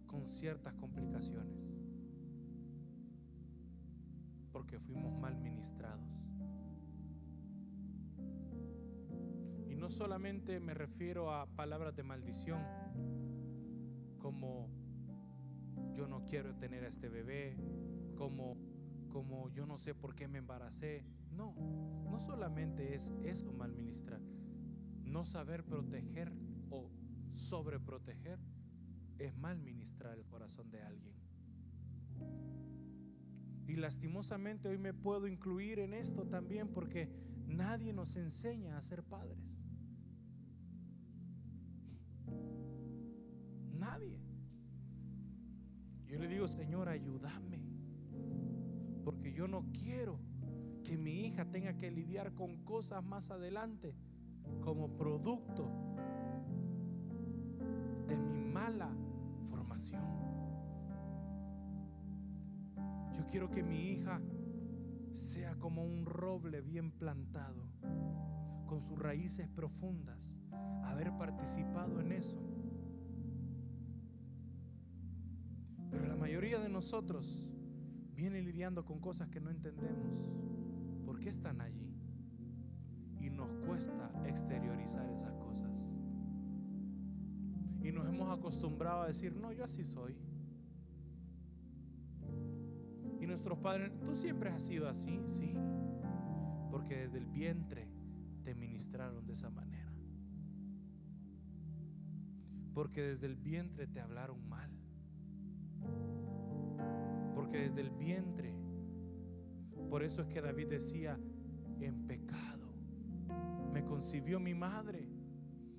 con ciertas complicaciones, porque fuimos mal ministrados. Y no solamente me refiero a palabras de maldición, como yo no quiero tener a este bebé, como yo no sé por qué me embaracé. No, no solamente es eso, mal ministrar. No saber proteger o sobreproteger es mal ministrar el corazón de alguien. Y lastimosamente hoy me puedo incluir en esto también, porque nadie nos enseña a ser padres. Nadie. Yo le digo: Señor, ayúdame, porque yo no quiero que mi hija tenga que lidiar con cosas más adelante como producto de mi mala formación. Yo quiero que mi hija sea como un roble bien plantado, con sus raíces profundas, haber participado en eso. Pero la mayoría de nosotros viene lidiando con cosas que no entendemos por qué están allí, y nos cuesta exteriorizar esas cosas. Y nos hemos acostumbrado a decir: no, yo así soy. Y nuestros padres: tú siempre has sido así. Sí, porque desde el vientre te ministraron de esa manera, porque desde el vientre te hablaron mal, porque desde el vientre. Por eso es que David decía: en pecado me concibió mi madre,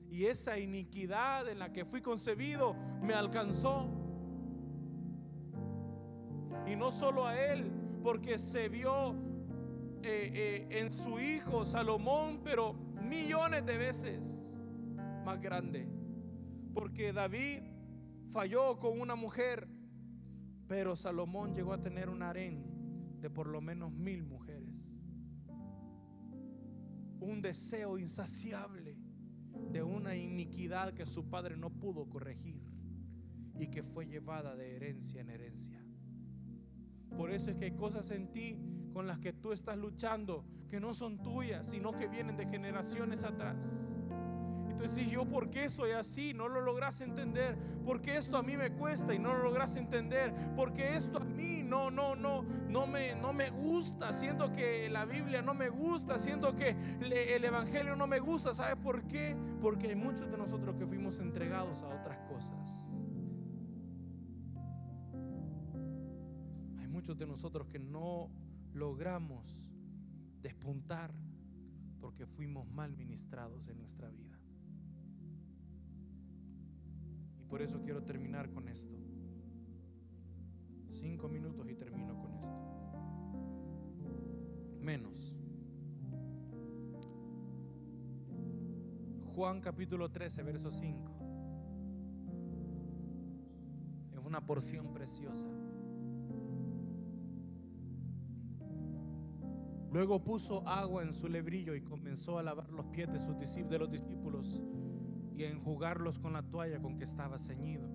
y esa iniquidad en la que fui concebido me alcanzó. Y no solo a él, porque se vio en su hijo Salomón, pero millones de veces más grande, porque David falló con una mujer, pero Salomón llegó a tener un harén de por lo menos 1000 mujeres. Un deseo insaciable de una iniquidad que su padre no pudo corregir. y que fue llevada de herencia en herencia. Por eso es que hay cosas en ti con las que tú estás luchando que no son tuyas, sino que vienen de generaciones atrás. Entonces, ¿yo por qué soy así? No lo logras entender. ¿Por qué esto a mí me cuesta y no lo logras entender? Porque esto a mí no me gusta. Siento que la Biblia no me gusta. Siento que el Evangelio no me gusta. ¿Sabes por qué? Porque hay muchos de nosotros que fuimos entregados a otras cosas. Hay muchos de nosotros que no logramos despuntar porque fuimos mal ministrados en nuestra vida. Y por eso quiero terminar con esto. 5 minutos y termino con esto. Menos. Juan capítulo 13, verso 5. Es una porción preciosa. Luego puso agua en su lebrillo y comenzó a lavar los pies de los discípulos y a enjugarlos con la toalla con que estaba ceñido.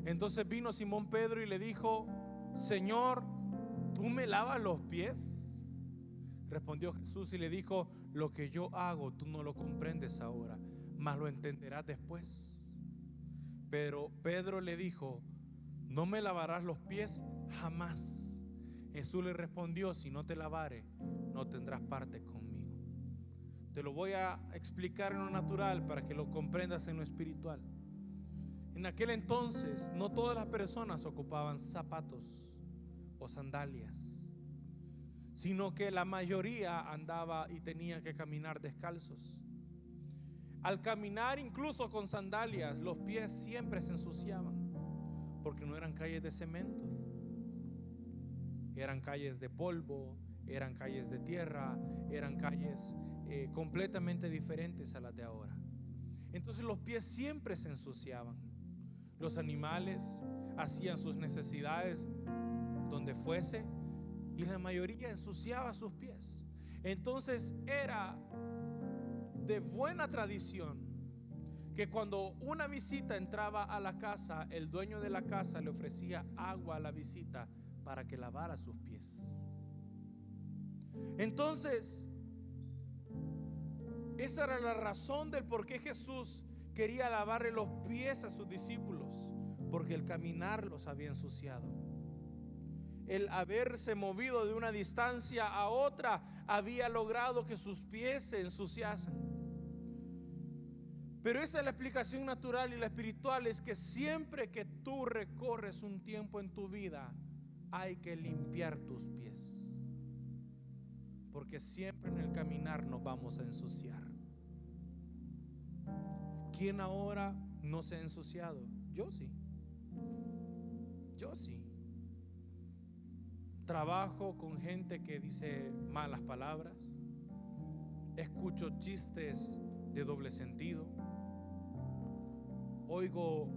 Entonces vino Simón Pedro y le dijo: Señor, ¿tú me lavas los pies? Respondió Jesús y le dijo: lo que yo hago tú no lo comprendes ahora, mas lo entenderás después. Pero Pedro le dijo: no me lavarás los pies jamás. Jesús le respondió: si no te lavare, no tendrás parte conmigo. Te lo voy a explicar en lo natural para que lo comprendas en lo espiritual. En aquel entonces no todas las personas ocupaban zapatos o sandalias, sino que la mayoría andaba y tenía que caminar descalzos. Al caminar incluso con sandalias, los pies siempre se ensuciaban, porque no eran calles de cemento, eran calles de polvo, eran calles de tierra, eran calles completamente diferentes a las de ahora. Entonces los pies siempre se ensuciaban. Los animales hacían sus necesidades donde fuese y la mayoría ensuciaba sus pies. Entonces era de buena tradición que cuando una visita entraba a la casa, el dueño de la casa le ofrecía agua a la visita para que lavara sus pies. Entonces, esa era la razón del por qué Jesús quería lavarle los pies a sus discípulos, porque el caminar los había ensuciado. El haberse movido de una distancia a otra había logrado que sus pies se ensuciasen. Pero esa es la explicación natural, y la espiritual es que siempre que tú recorres un tiempo en tu vida, hay que limpiar tus pies, porque siempre en el caminar nos vamos a ensuciar. ¿Quién ahora no se ha ensuciado? Yo sí. Yo sí. Trabajo con gente que dice malas palabras, escucho chistes de doble sentido, oigo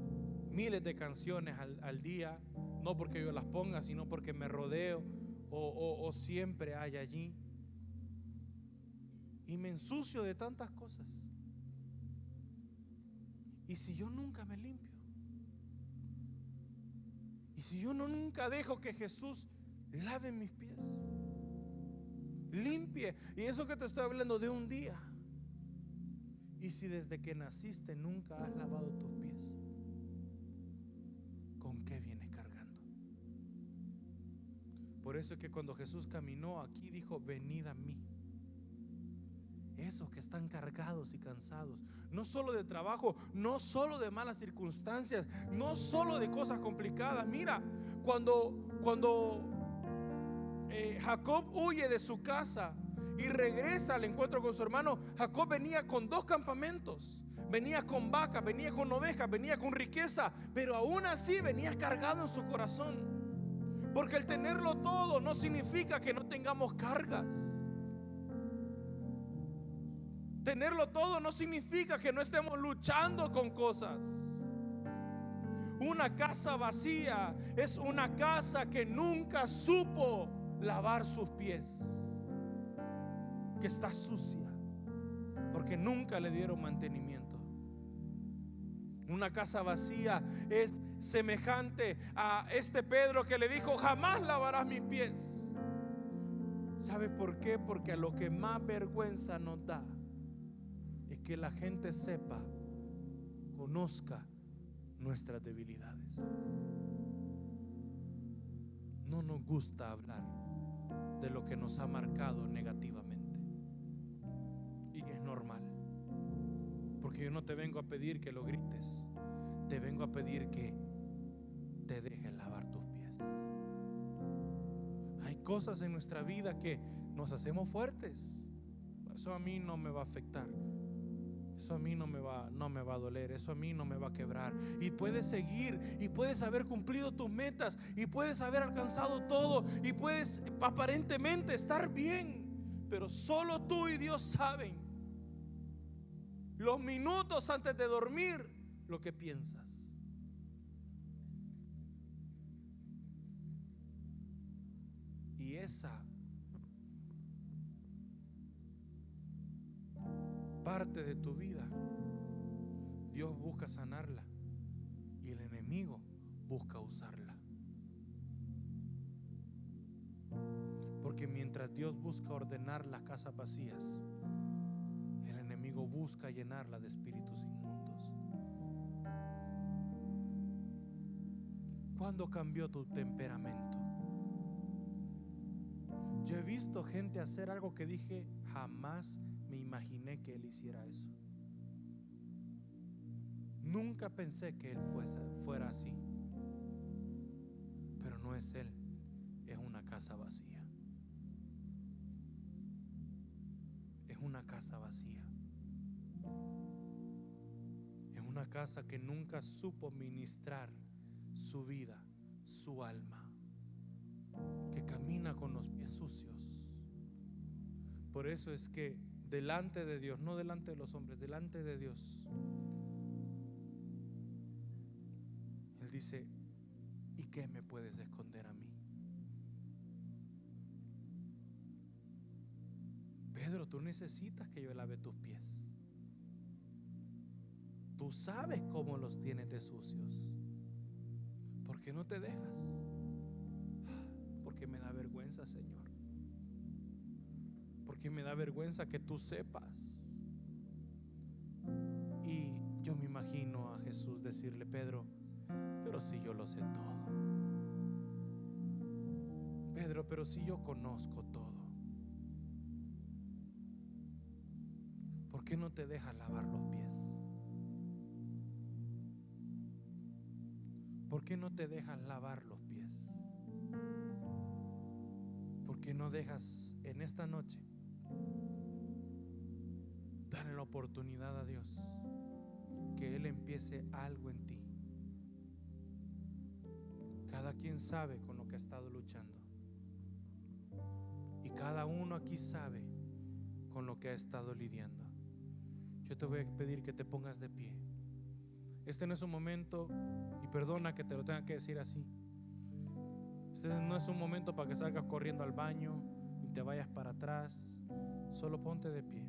miles de canciones al día, no porque yo las ponga, sino porque me rodeo o siempre hay allí, y me ensucio de tantas cosas. ¿Y si yo nunca me limpio? ¿Y si yo nunca dejo que Jesús lave mis pies, limpie? Y eso que te estoy hablando de un día. ¿Y si desde que naciste nunca has lavado tus pies? ¿Con qué vienes cargando? Por eso es que cuando Jesús caminó aquí dijo: venid a mí, esos que están cargados y cansados, no solo de trabajo, no solo de malas circunstancias, no solo de cosas complicadas. Mira, cuando Jacob huye de su casa y regresa al encuentro con su hermano, Jacob venía con 2 campamentos, venía con vacas, venía con ovejas, venía con riqueza, pero aún así venía cargado en su corazón, porque el tenerlo todo no significa que no tengamos cargas. Tenerlo todo no significa que no estemos luchando con cosas. Una casa vacía es una casa que nunca supo lavar sus pies, que está sucia porque nunca le dieron mantenimiento. Una casa vacía es semejante a este Pedro que le dijo: jamás lavarás mis pies. ¿Sabe por qué? Porque a lo que más vergüenza nos da es que la gente sepa, conozca nuestras debilidades. No nos gusta hablar de lo que nos ha marcado negativamente, y es normal, porque yo no te vengo a pedir que lo grites, te vengo a pedir que te dejes lavar tus pies. Hay cosas en nuestra vida que nos hacemos fuertes. Eso a mí no me va a afectar, eso a mí no me va a doler, eso a mí no me va a quebrar. Y puedes seguir, y puedes haber cumplido tus metas, y puedes haber alcanzado todo, y puedes aparentemente estar bien, pero solo tú y Dios saben los minutos antes de dormir lo que piensas. Y esa parte de tu vida Dios busca sanarla, y el enemigo busca usarla. Porque mientras Dios busca ordenar las casas vacías, el enemigo busca llenarla de espíritus inmundos. ¿Cuándo cambió tu temperamento? Yo he visto gente hacer algo que dije: jamás me imaginé que él hiciera eso. Nunca pensé que él fuera así. Pero no es él, es una casa vacía. Es una casa vacía. Es una casa que nunca supo ministrar su vida, su alma, que camina con los pies sucios. Por eso es que delante de Dios, no delante de los hombres, delante de Dios, Él dice: ¿y qué me puedes esconder a mí? Pedro, tú necesitas que yo lave tus pies. Tú sabes cómo los tienes de sucios. ¿Por qué no te dejas? Porque me da vergüenza, Señor. Porque me da vergüenza que tú sepas. Y yo me imagino a Jesús decirle: Pedro, pero si yo lo sé todo. Pedro, pero si yo conozco todo. ¿Por qué no te dejas lavar los pies? ¿Por qué no te dejas lavar los pies? ¿Por qué no dejas en esta noche darle la oportunidad a Dios que Él empiece algo en ti? Cada quien sabe con lo que ha estado luchando, y cada uno aquí sabe con lo que ha estado lidiando. Yo te voy a pedir que te pongas de pie. Este no es un momento, y perdona que te lo tenga que decir así, este no es un momento para que salgas corriendo al baño y te vayas para atrás. Solo ponte de pie.